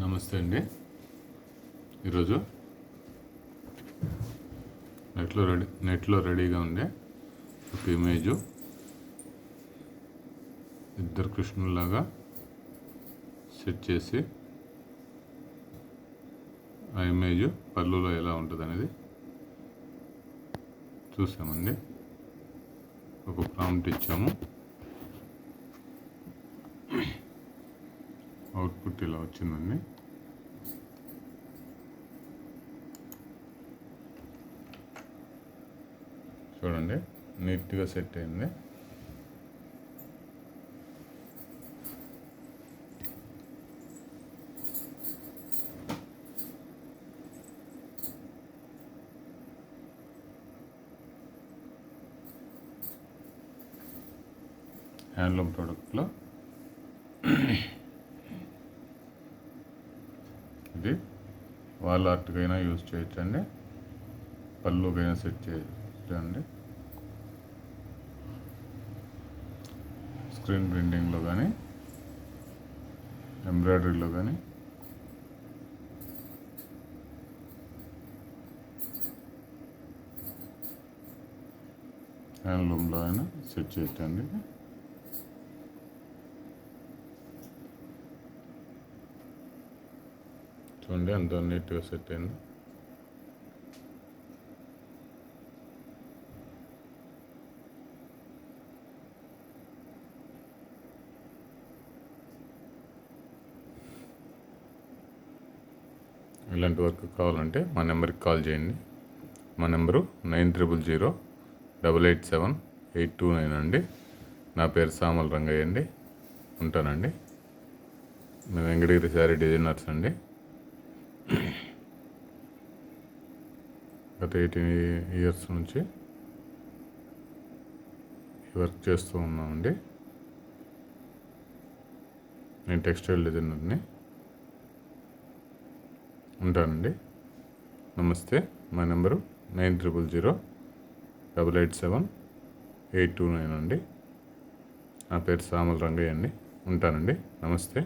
నమస్తే అండి. ఈరోజు నెట్లో రెడీగా ఉండే ఒక ఇమేజు ఇద్దరు కృష్ణుల్లాగా సెట్ చేసి ఆ ఇమేజ్ పళ్ళులో ఎలా ఉంటుంది అనేది చూసామండి. ఒక ప్రాంప్ట్ ఇచ్చాము, అవుట్పుట్ ఇలా వచ్చిందండి. చూడండి, నీట్గా సెట్ అయింది. హ్యాండ్లూమ్ ప్రోడక్ట్లో ఇది వాల్ ఆర్ట్కైనా యూజ్ చేయొచ్చండి, పళ్ళుకైనా సెట్ చేయొచ్చండి, స్క్రీన్ ప్రింటింగ్లో కానీ ఎంబ్రాయిడరీలో కానీ హ్యాండ్లూమ్లో అయినా సెట్ చేయొచ్చండి. చూడండి, అంత నీట్గా సెట్ అయింది. ఇలాంటి వర్క్ కావాలంటే మా నెంబర్కి కాల్ చేయండి. మా నెంబరు 9000887829 అండి. నా పేరు సామల్ రంగయ్య అండి. ఉంటానండి. మేము వెంకటగిరి శారీ డిజైనర్స్ అండి. గత 18 years నుంచి ఈ వర్క్ చేస్తూ ఉన్నామండి. నేను టెక్స్టైల్ డిజైనర్ని. ఉంటానండి. నమస్తే. మా నెంబరు 9000887829 అండి. నా పేరు సామల్ రంగయ్య అండి. ఉంటానండి. నమస్తే.